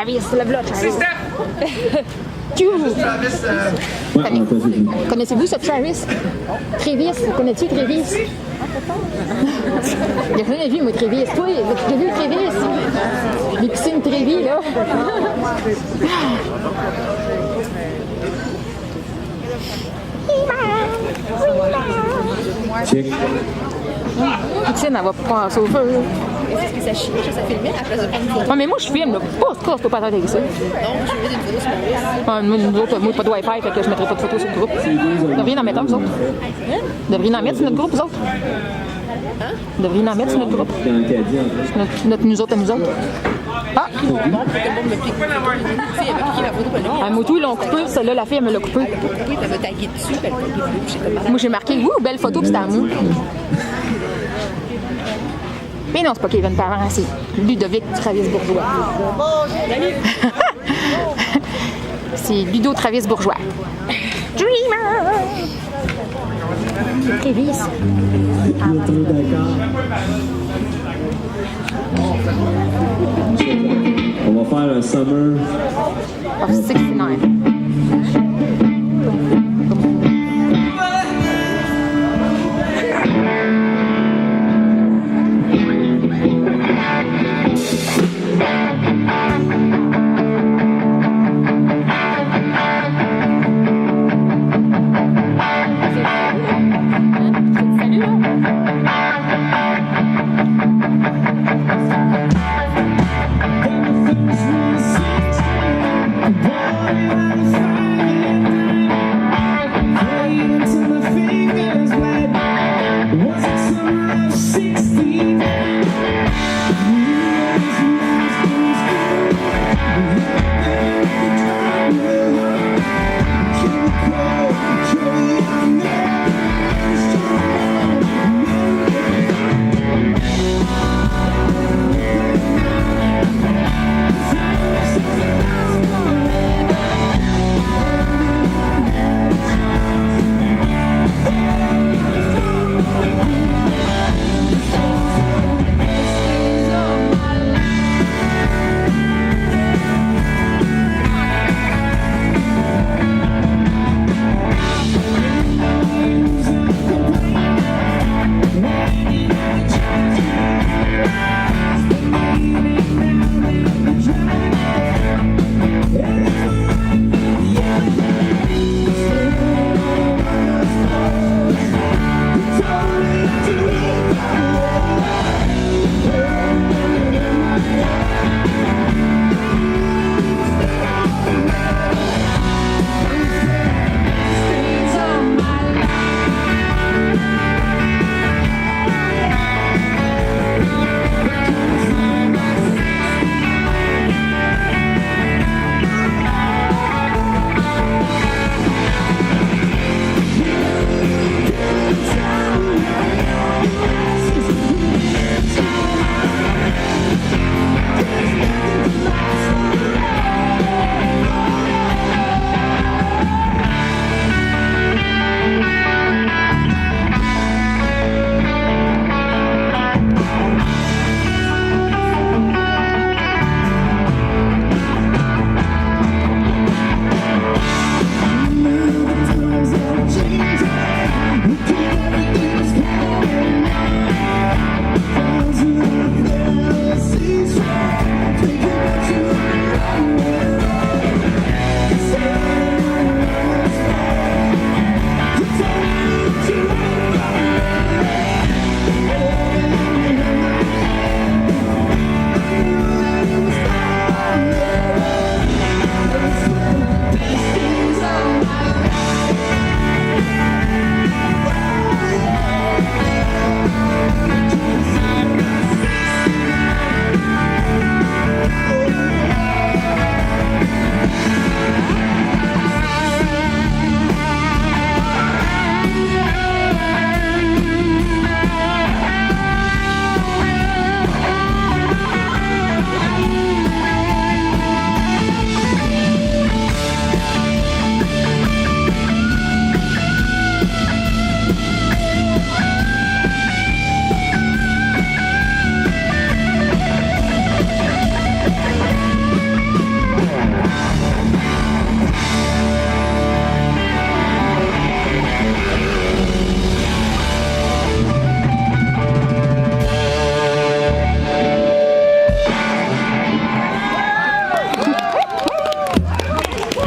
Travis, le vlog, Travis. Connaissez-vous ce Travis? Travis, connais-tu Travis? J'ai jamais vu, moi, Travis. Toi, j'ai vu Travis. Les piscines Travis, là. Check. Poutine, elle va passer au feu. Est-ce que ça chie? Ça filmait à la place de prendre une photo? Ouais, mais moi, je filme, là. Pas trop pas avec ça. Non, je veux une photo sur mon liste. Nous autres, moi, pas de Wi-Fi, fait que je mettrai pas de photos sur le groupe. Vous devriez en mettre un, vous autres. Vous devriez en mettre sur notre groupe, vous autres. Vous devriez en mettre sur notre groupe. Dans le caddie, en plus. Nous autres à nous autres. Ah! Bon, pour que le monde me pique. La fille, elle m'a piqué ma photo, elle Un moto, ils l'ont coupé. Celle-là, la fille, elle me l'a coupé. l'a pas coupé, elle m'a tagué dessus, puis elle m'a tagué dessus, puis j'étais comme Moi, j'ai marqué, ouh, belle photo, puis c'était à moi. Mais non, c'est pas Kevin Parent, c'est Ludovic Travis Bourgeois. C'est Ludo Travis Bourgeois. Dreamer! Travis. On va faire un summer. Of 69. Boy, I'm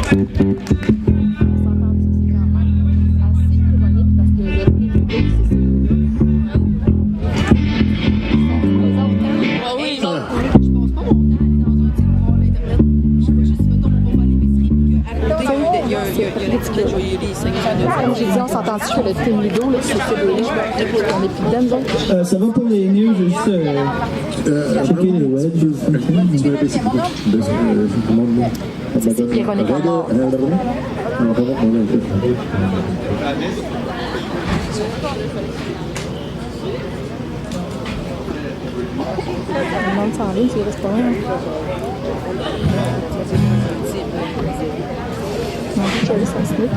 Ah oui, non. Je pense pas mon temps aller dans un type pour voir l'Internet. Je vais juste, mettons, on va à l'épicerie, puis qu'à côté, il y a l'étiquette, je vais y aller 5 minutes. Comme j'ai dit, on s'entend sur le Team Ludo, là, sur ces deux-là. On est plus dedans, nous autres. Ça va pour les news, j'ai juste checké les wedges. C'est Véronique Amor. Le monde s'en vient, c'est le restaurant. Non, je vais sans slip.